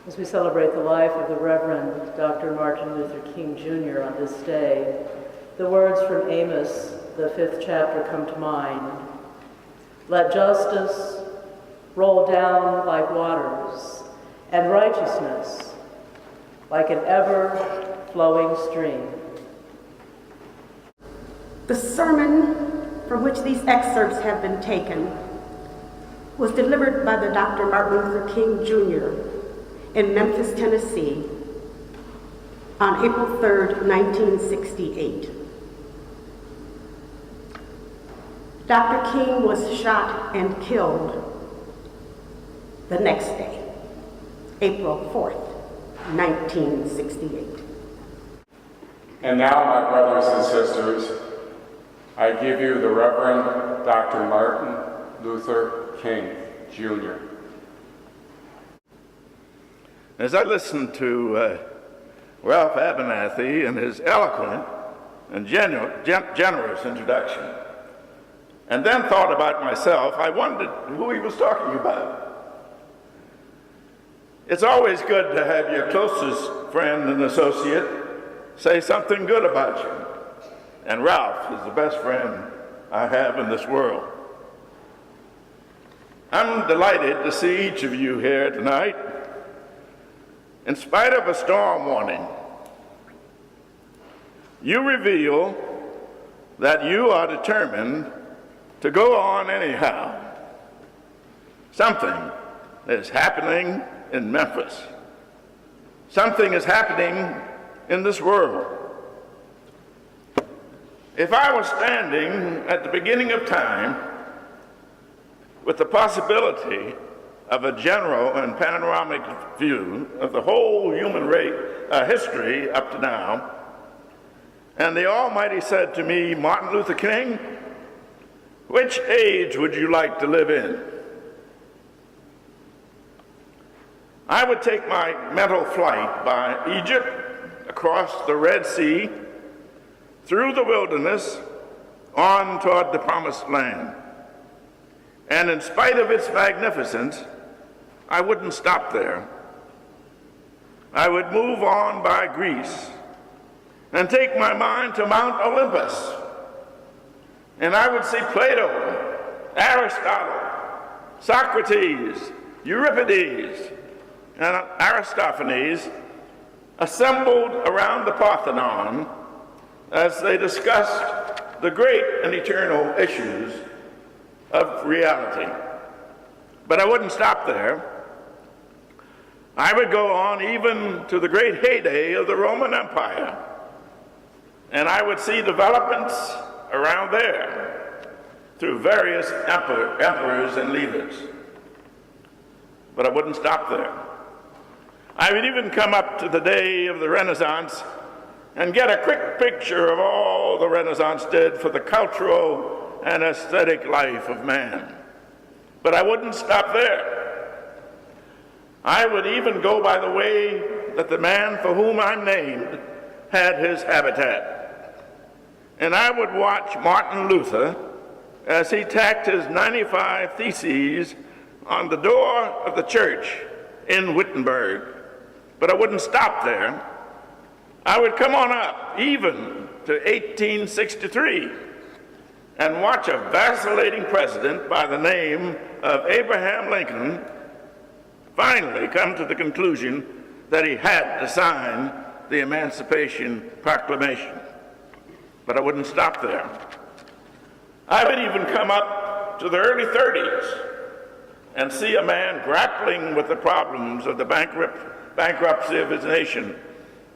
As we celebrate the life of the Reverend Dr. Martin Luther King Jr. on this day, the words from Amos, the 5th chapter, come to mind. Let justice roll down like waters, and righteousness like an ever-flowing stream. The sermon from which these excerpts have been taken was delivered by the Dr. Martin Luther King Jr. in Memphis, Tennessee on April 3rd, 1968. Dr. King was shot and killed the next day, April 4th, 1968. And now, my brothers and sisters, I give you the Reverend Dr. Martin Luther King, Jr. As I listened to Ralph Abernathy and his eloquent and generous introduction, and then thought about myself, I wondered who he was talking about. It's always good to have your closest friend and associate say something good about you. And Ralph is the best friend I have in this world. I'm delighted to see each of you here tonight. In spite of a storm warning, you reveal that you are determined to go on anyhow. Something is happening in Memphis. Something is happening in this world. If I was standing at the beginning of time with the possibility of a general and panoramic view of the whole human race history up to now, and the Almighty said to me, Martin Luther King, which age would you like to live in? I would take my mental flight by Egypt, across the Red Sea, through the wilderness, on toward the Promised Land. And in spite of its magnificence, I wouldn't stop there. I would move on by Greece and take my mind to Mount Olympus. And I would see Plato, Aristotle, Socrates, Euripides, and Aristophanes assembled around the Parthenon as they discussed the great and eternal issues of reality. But I wouldn't stop there. I would go on even to the great heyday of the Roman Empire, and I would see developments around there through various emperors and leaders. But I wouldn't stop there. I would even come up to the day of the Renaissance and get a quick picture of all the Renaissance did for the cultural and aesthetic life of man. But I wouldn't stop there. I would even go by the way that the man for whom I'm named had his habitat. And I would watch Martin Luther as he tacked his 95 Theses on the door of the church in Wittenberg. But I wouldn't stop there. I would come on up even to 1863 and watch a vacillating president by the name of Abraham Lincoln finally come to the conclusion that he had to sign the Emancipation Proclamation. But I wouldn't stop there. I would even come up to the early 30s and see a man grappling with the problems of the bankruptcy of his nation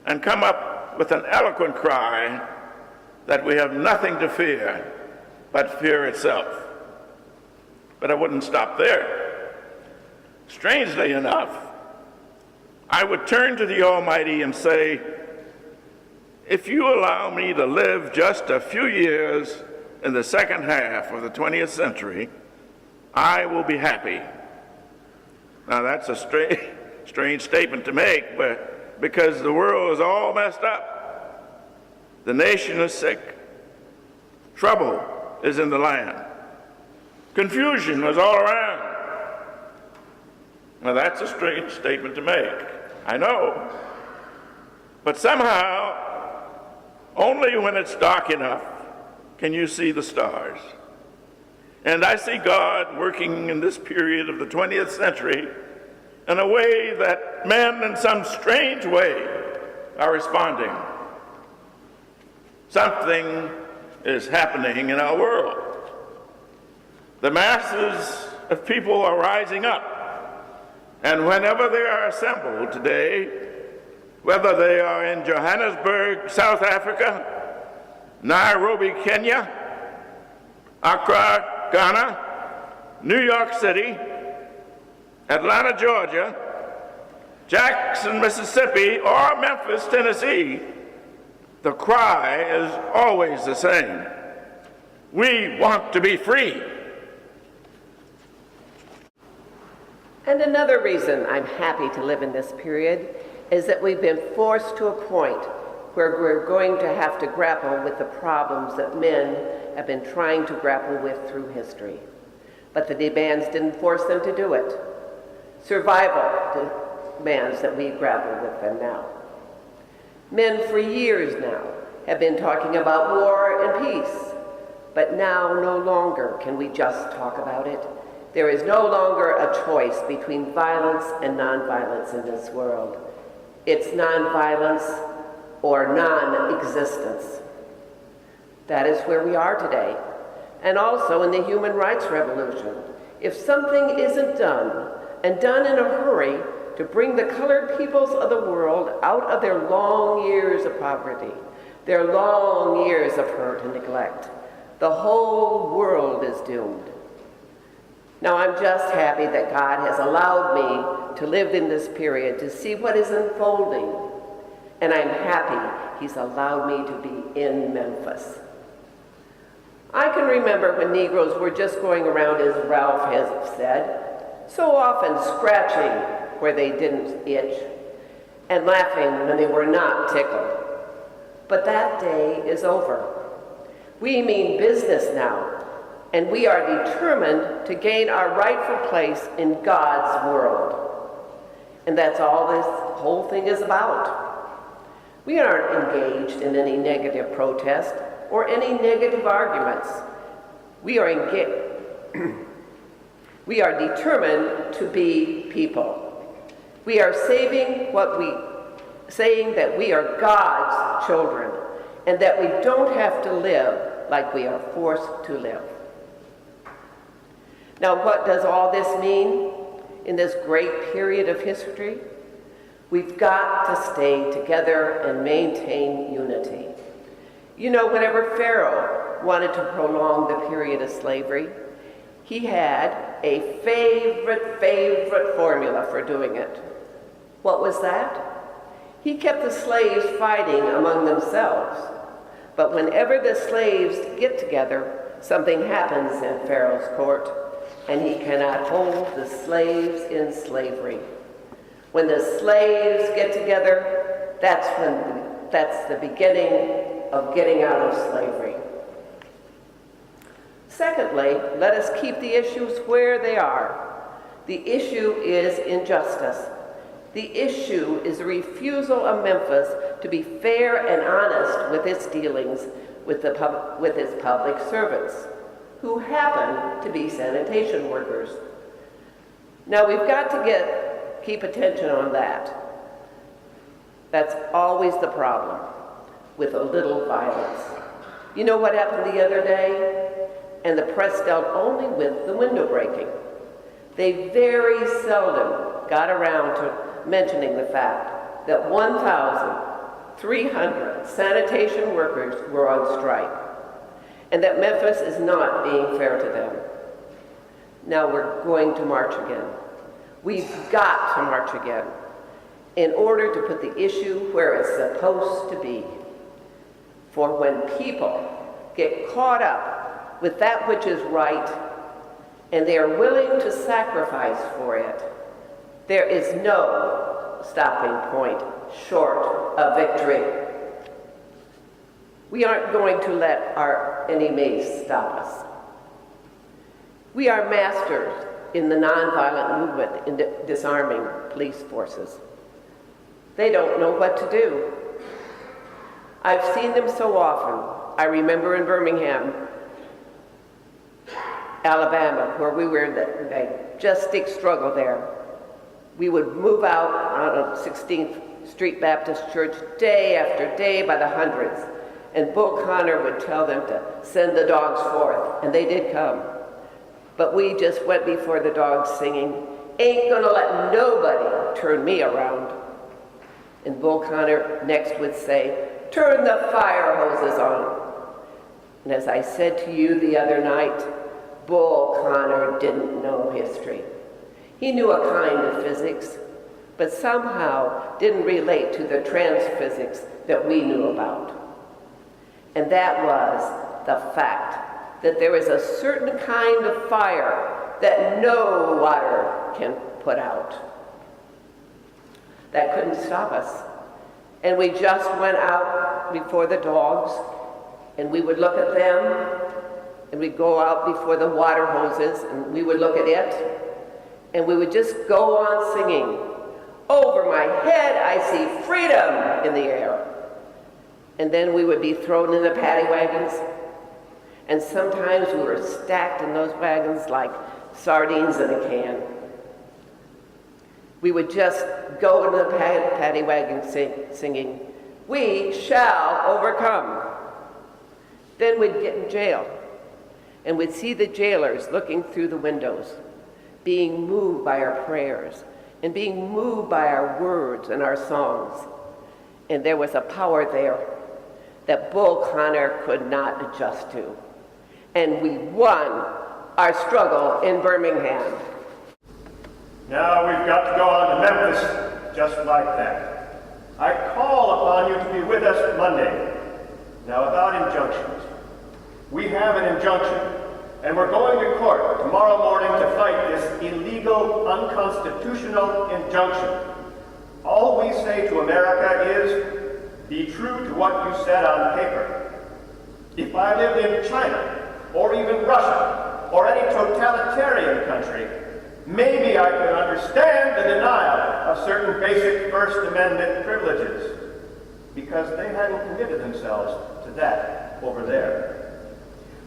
and come up with an eloquent cry that we have nothing to fear but fear itself. But I wouldn't stop there. Strangely enough, I would turn to the Almighty and say, if you allow me to live just a few years in the second half of the 20th century, I will be happy. Now that's a strange statement to make, but because the world is all messed up. The nation is sick. Trouble is in the land. Confusion was all around. Now that's a strange statement to make, I know. But somehow, only when it's dark enough can you see the stars. And I see God working in this period of the 20th century in a way that men in some strange way are responding. Something is happening in our world. The masses of people are rising up. And whenever they are assembled today, whether they are in Johannesburg, South Africa, Nairobi, Kenya, Accra, Ghana, New York City, Atlanta, Georgia, Jackson, Mississippi, or Memphis, Tennessee, the cry is always the same. We want to be free. And another reason I'm happy to live in this period is that we've been forced to a point where we're going to have to grapple with the problems that men have been trying to grapple with through history. But the demands didn't force them to do it. Survival demands that we grapple with them now. Men for years now have been talking about war and peace, but now no longer can we just talk about it. There is no longer a choice between violence and nonviolence in this world. It's nonviolence or non-existence. That is where we are today. And also in the human rights revolution. If something isn't done, and done in a hurry, to bring the colored peoples of the world out of their long years of poverty, their long years of hurt and neglect, the whole world is doomed. Now, I'm just happy that God has allowed me to live in this period, to see what is unfolding. And I'm happy He's allowed me to be in Memphis. I can remember when Negroes were just going around, as Ralph has said, so often scratching where they didn't itch and laughing when they were not tickled. But that day is over. We mean business now. And we are determined to gain our rightful place in God's world. And that's all this whole thing is about. We aren't engaged in any negative protest or any negative arguments. We are determined to be people. We are saying that we are God's children and that we don't have to live like we are forced to live. Now, what does all this mean in this great period of history? We've got to stay together and maintain unity. You know, whenever Pharaoh wanted to prolong the period of slavery, he had a favorite formula for doing it. What was that? He kept the slaves fighting among themselves. But whenever the slaves get together, something happens in Pharaoh's court, and he cannot hold the slaves in slavery. When the slaves get together, that's the beginning of getting out of slavery. Secondly, let us keep the issues where they are. The issue is injustice. The issue is the refusal of Memphis to be fair and honest with its dealings with its public servants, who happen to be sanitation workers. Now, we've got to keep attention on that. That's always the problem, with a little violence. You know what happened the other day? And the press dealt only with the window breaking. They very seldom got around to mentioning the fact that 1,300 sanitation workers were on strike, and that Memphis is not being fair to them. Now we're going to march again. We've got to march again in order to put the issue where it's supposed to be. For when people get caught up with that which is right and they are willing to sacrifice for it, there is no stopping point short of victory. We aren't going to let our enemies stop us. We are masters in the nonviolent movement in disarming police forces. They don't know what to do. I've seen them so often. I remember in Birmingham, Alabama, where we were in the majestic struggle there. We would move out on 16th Street Baptist Church day after day by the hundreds, and Bull Connor would tell them to send the dogs forth, and they did come. But we just went before the dogs singing, "Ain't gonna let nobody turn me around." And Bull Connor next would say, "Turn the fire hoses on." And as I said to you the other night, Bull Connor didn't know history. He knew a kind of physics, but somehow didn't relate to the transphysics that we knew about. And that was the fact that there is a certain kind of fire that no water can put out. That couldn't stop us. And we just went out before the dogs, and we would look at them, and we'd go out before the water hoses, and we would look at it, and we would just go on singing. Over my head, I see freedom in the air. And then we would be thrown in the paddy wagons, and sometimes we were stacked in those wagons like sardines in a can. We would just go into the paddy wagon singing, "We shall overcome." Then we'd get in jail, and we'd see the jailers looking through the windows, being moved by our prayers, and being moved by our words and our songs. And there was a power there that Bull Connor could not adjust to. And we won our struggle in Birmingham. Now we've got to go on to Memphis just like that. I call upon you to be with us Monday. Now about injunctions. We have an injunction, and we're going to court tomorrow morning to fight this illegal, unconstitutional injunction. All we say to America is, be true to what you said on paper. If I lived in China, or even Russia, or any totalitarian country, maybe I could understand the denial of certain basic First Amendment privileges, because they hadn't committed themselves to that over there.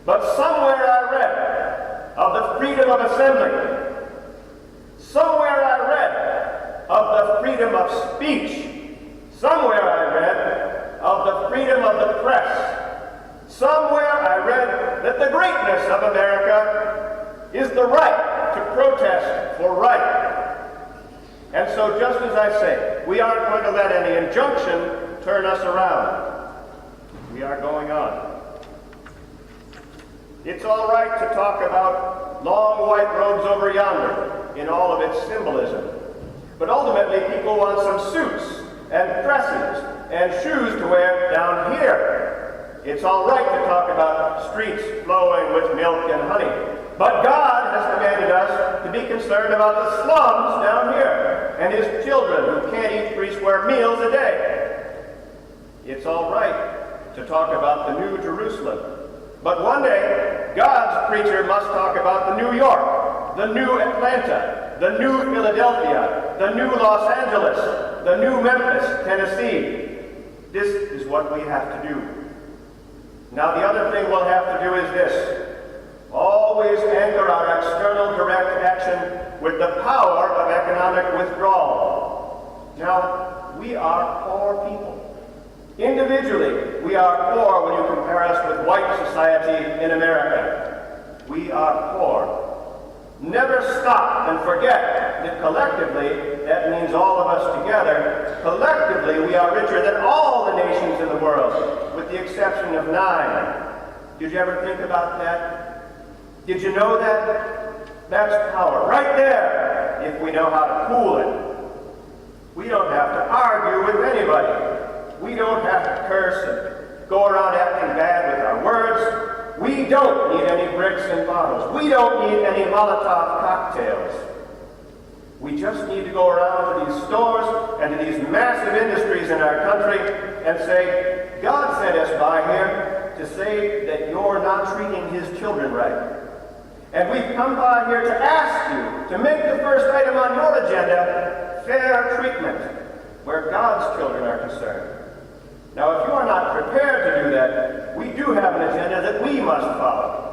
But somewhere I read of the freedom of assembly. Somewhere I read of the freedom of speech. Somewhere I read of the freedom of the press. Somewhere I read that the greatness of America is the right to protest for right. And so just as I say, we aren't going to let any injunction turn us around. We are going on. It's all right to talk about long white robes over yonder in all of its symbolism. But ultimately, people want some suits and dresses and shoes to wear down here. It's all right to talk about streets flowing with milk and honey. But God has commanded us to be concerned about the slums down here and his children who can't eat 3 square meals a day. It's all right to talk about the New Jerusalem. But one day, God's preacher must talk about the New York, the new Atlanta, the new Philadelphia, the new Los Angeles, the new Memphis, Tennessee. This is what we have to do. Now, the other thing we'll have to do is this. Always anchor our external direct action with the power of economic withdrawal. Now, we are poor people. Individually, we are poor when you compare us with white society in America. We are poor. Never stop and forget that collectively, that means all of us together, collectively we are richer than all the nations in the world, with the exception of 9. Did you ever think about that? Did you know that? That's power right there, if we know how to pool it. We don't have to argue with anybody. We don't have to curse and go around acting bad with our words. We don't need any bricks and bottles. We don't need any Molotov cocktails. We just need to go around to these stores and to these massive industries in our country and say, God sent us by here to say that you're not treating his children right. And we've come by here to ask you to make the first item on your agenda fair treatment, where God's children are concerned. Now, if you are not prepared to do that, we do have an agenda that we must follow.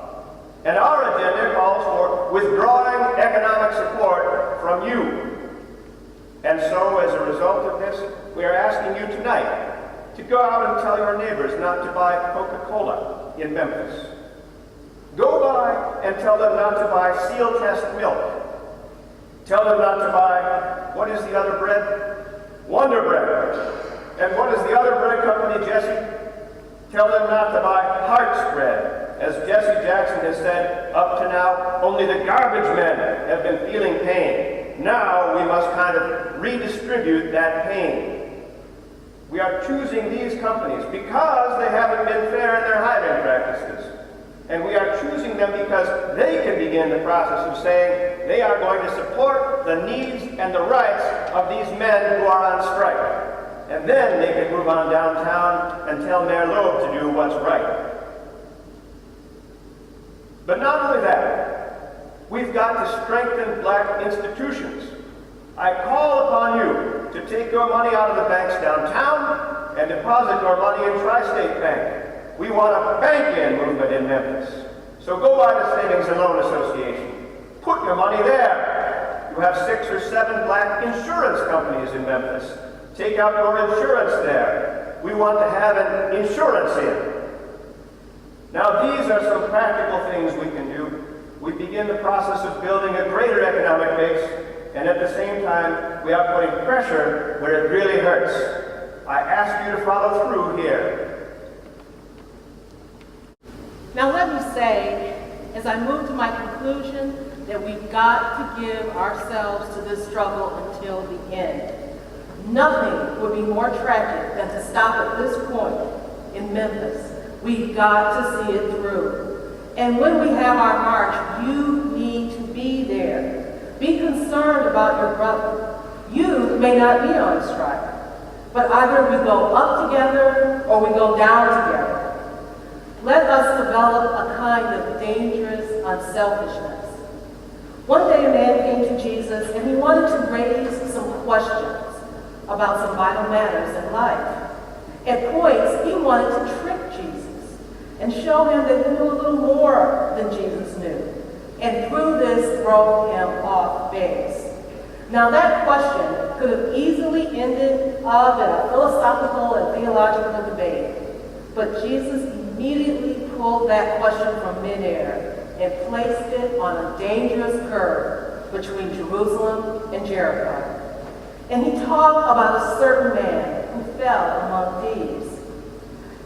And our agenda calls for withdrawing economic support from you. And so, as a result of this, we are asking you tonight to go out and tell your neighbors not to buy Coca-Cola in Memphis. Go by and tell them not to buy seal test milk. Tell them not to buy, what is the other bread? Wonder Bread. And what is the other bread company, Jesse? Tell them not to buy Hart's Bread. As Jesse Jackson has said, up to now, only the garbage men have been feeling pain. Now we must kind of redistribute that pain. We are choosing these companies because they haven't been fair in their hiring practices. And we are choosing them because they can begin the process of saying they are going to support the needs and the rights of these men who are on strike. And then they can move on downtown and tell Mayor Loeb to do what's right. But not only that, we've got to strengthen black institutions. I call upon you to take your money out of the banks downtown and deposit your money in Tri-State Bank. We want a bank-in movement in Memphis. So go by the Savings and Loan Association. Put your money there. You have 6 or 7 black insurance companies in Memphis. Take out your insurance there. We want to have an insurance in. Now, these are some practical things we can do. We begin the process of building a greater economic base, and at the same time, we are putting pressure where it really hurts. I ask you to follow through here. Now let me say, as I move to my conclusion, that we've got to give ourselves to this struggle until the end. Nothing would be more tragic than to stop at this point in Memphis. We've got to see it through. And when we have our march, you need to be there. Be concerned about your brother. You may not be on strike, but either we go up together or we go down together. Let us develop a kind of dangerous unselfishness. One day a man came to Jesus and he wanted to raise some questions about some vital matters in life. At points, he wanted to trick Jesus and show him that he knew a little more than Jesus knew, and through this throw him off base. Now that question could have easily ended up in a philosophical and theological debate, but Jesus immediately pulled that question from midair and placed it on a dangerous curve between Jerusalem and Jericho. And he talked about a certain man who fell among thieves.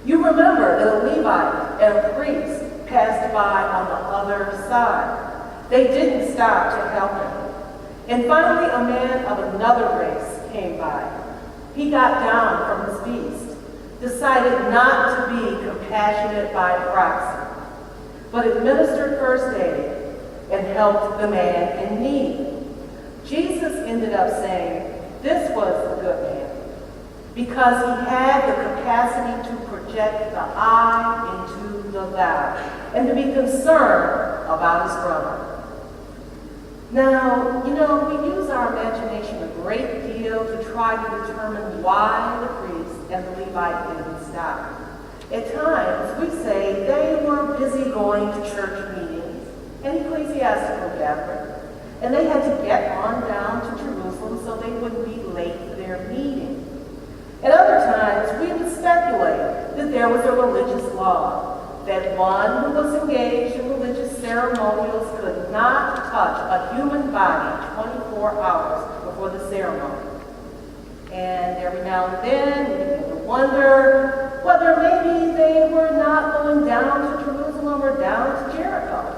You remember that a Levite and a priest passed by on the other side. They didn't stop to help him. And finally, a man of another race came by. He got down from his beast, decided not to be compassionate by proxy, but administered first aid and helped the man in need. Jesus ended up saying, this was the good man, because he had the capacity to project the I into the thou, and to be concerned about his brother. Now, we use our imagination a great deal to try to determine why the priest and the Levite didn't stop. At times, we say they were busy going to church meetings and ecclesiastical gatherings, and they had to get on down to Jerusalem so they wouldn't be late for their meeting. At other times, we would speculate that there was a religious law, that one who was engaged in religious ceremonials could not touch a human body 24 hours before the ceremony. And every now and then, we begin to wonder whether maybe they were not going down to Jerusalem or down to Jericho.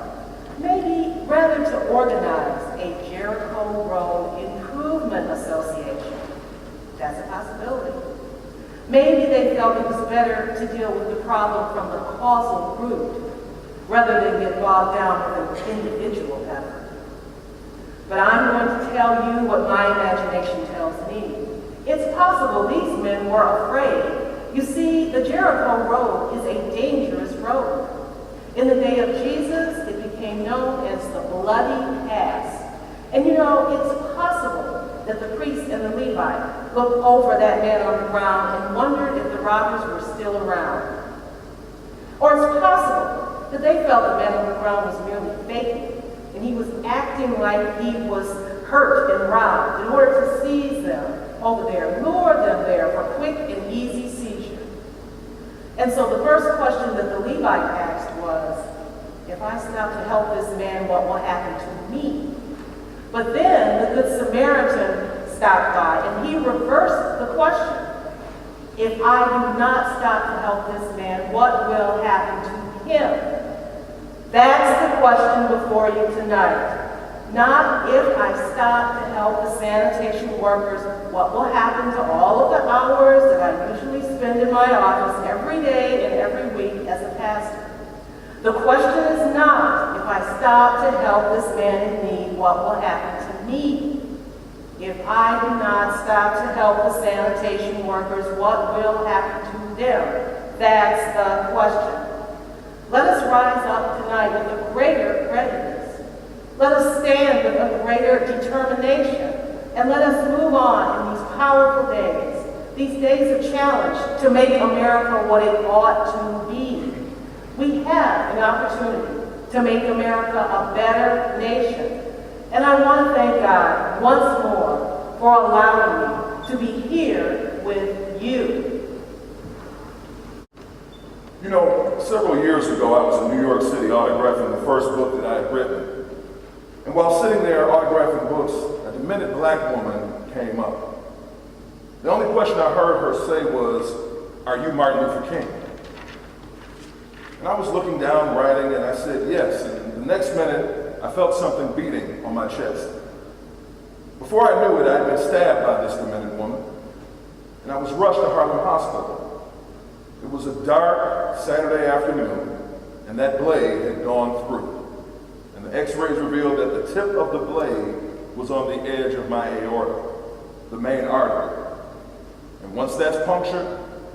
Maybe rather to organize a Jericho Road Improvement Association. That's a possibility. Maybe they felt it was better to deal with the problem from the causal root rather than get bogged down with an individual effort. But I'm going to tell you what my imagination tells me. It's possible these men were afraid. You see, the Jericho Road is a dangerous road. In the day of Jesus, it became became known as the Bloody Pass. And you know, it's possible that the priest and the Levite looked over that man on the ground and wondered if the robbers were still around. Or it's possible that they felt the man on the ground was merely faking, and he was acting like he was hurt and robbed in order to seize them over there, lure them there for quick and easy seizure. And so the first question that the Levite asked was, if I stop to help this man, what will happen to me? But then the Good Samaritan stopped by and he reversed the question. If I do not stop to help this man, what will happen to him? That's the question before you tonight. Not if I stop to help the sanitation workers, what will happen to all of the hours that I usually spend in my office every day and every week as a pastor. The question is not if I stop to help this man in need, what will happen to me? If I do not stop to help the sanitation workers, what will happen to them? That's the question. Let us rise up tonight with a greater readiness. Let us stand with a greater determination. And let us move on in these powerful days, these days of challenge to make America what it ought to be. We have an opportunity to make America a better nation. And I want to thank God once more for allowing me to be here with you. You know, several years ago, I was in New York City autographing the first book that I had written. And while sitting there autographing books, a demented black woman came up. The only question I heard her say was, "Are you Martin Luther King?" And I was looking down, writing, and I said, "Yes." And the next minute, I felt something beating on my chest. Before I knew it, I had been stabbed by this demented woman, and I was rushed to Harlem Hospital. It was a dark Saturday afternoon, and that blade had gone through. And the x-rays revealed that the tip of the blade was on the edge of my aorta, the main artery. And once that's punctured,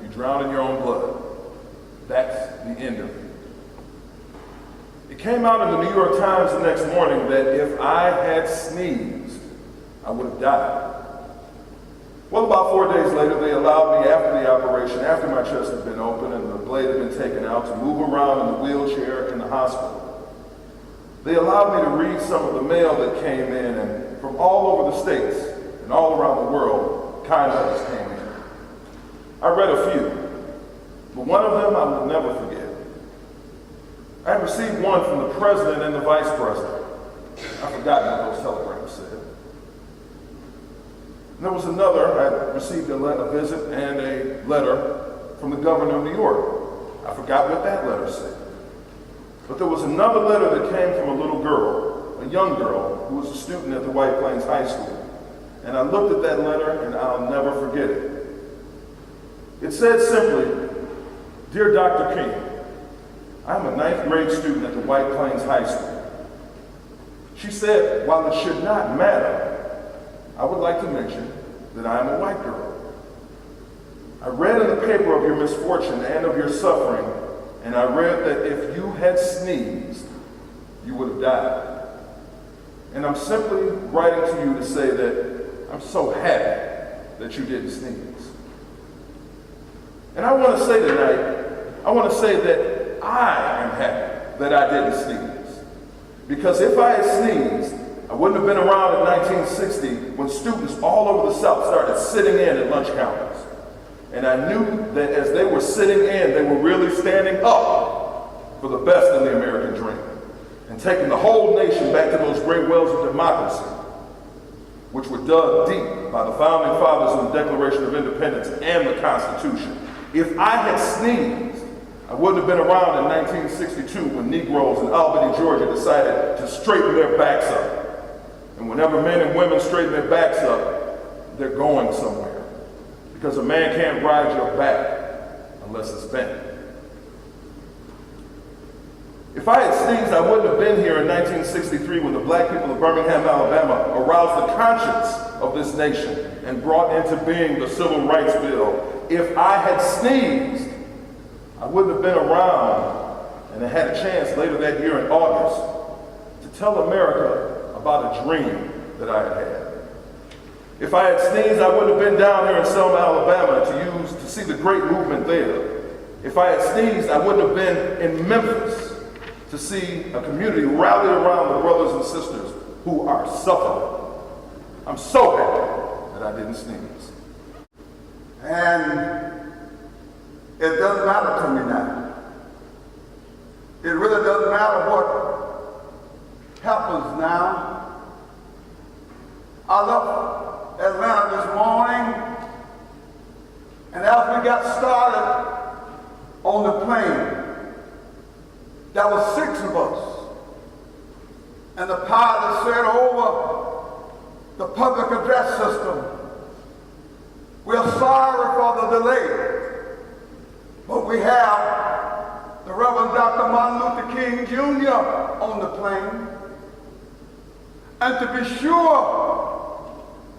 you drown in your own blood. That's the end of it. It came out in the New York Times the next morning that if I had sneezed, I would have died. Well, about 4 days later, they allowed me after the operation, after my chest had been open and the blade had been taken out, to move around in the wheelchair in the hospital. They allowed me to read some of the mail that came in, and from all over the states and all around the world, kind letters came in. I read a few, but one of them I will never forget. I had received one from the president and the vice president. I've forgotten what those telegrams said. And there was another, I received a visit and a letter from the governor of New York. I forgot what that letter said. But there was another letter that came from a little girl, a young girl, who was a student at the White Plains High School. And I looked at that letter and I'll never forget it. It said simply, "Dear Dr. King, I'm a 9th grade student at the White Plains High School." She said, "While it should not matter, I would like to mention that I am a white girl. I read in the paper of your misfortune and of your suffering, and I read that if you had sneezed, you would have died. And I'm simply writing to you to say that I'm so happy that you didn't sneeze." And I want to say tonight, I want to say that I am happy that I didn't sneeze. Because if I had sneezed, I wouldn't have been around in 1960 when students all over the South started sitting in at lunch counters. And I knew that as they were sitting in, they were really standing up for the best in the American dream and taking the whole nation back to those great wells of democracy, which were dug deep by the founding fathers in the Declaration of Independence and the Constitution. If I had sneezed, I wouldn't have been around in 1962 when Negroes in Albany, Georgia decided to straighten their backs up. And whenever men and women straighten their backs up, they're going somewhere. Because a man can't ride your back unless it's bent. If I had sneezed, I wouldn't have been here in 1963 when the black people of Birmingham, Alabama aroused the conscience of this nation and brought into being the Civil Rights Bill. If I had sneezed, I wouldn't have been around and had a chance later that year in August tell America about a dream that I had had. If I had sneezed, I wouldn't have been down here in Selma, Alabama to see the great movement there. If I had sneezed, I wouldn't have been in Memphis to see a community rally around the brothers and sisters who are suffering. I'm so happy that I didn't sneeze. And it doesn't matter to me now. It really doesn't matter what happens now. I left Atlanta this morning, and as we got started on the plane, there were 6 of us. And the pilot said over the public address system, "We're sorry for the delay, but we have the Reverend Dr. Martin Luther King Jr. on the plane. And to be sure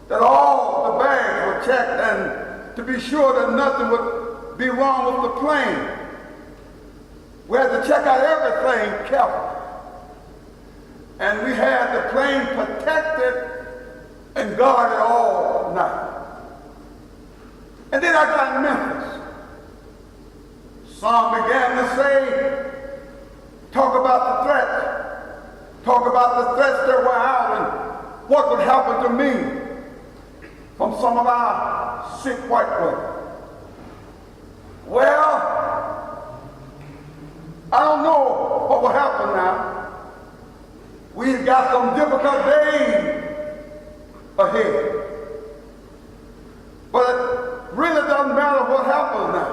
that all the bags were checked and to be sure that nothing would be wrong with the plane, we had to check out everything carefully. And we had the plane protected and guarded all night. And then I got in Memphis. Some began to say, talk about the threats that were out and what would happen to me from some of our sick white women. Well, I don't know what will happen now. We've got some difficult days ahead. But it really doesn't matter what happens now,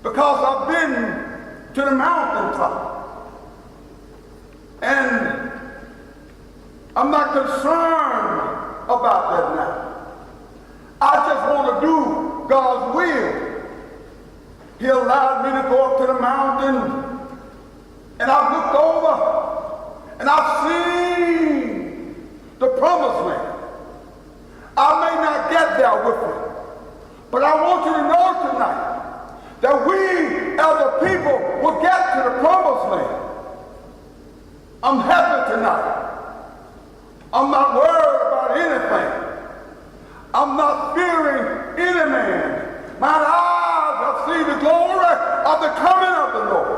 because I've been to the mountaintop. And I'm not concerned about that now. I just want to do God's will. He allowed me to go up to the mountain, and I've looked over, and I've seen the promised land. I may not get there with you, but I want you to know tonight that we as a people will get to the promised land. I'm happy tonight. I'm not worried about anything. I'm not fearing any man. My eyes have seen the glory of the coming of the Lord.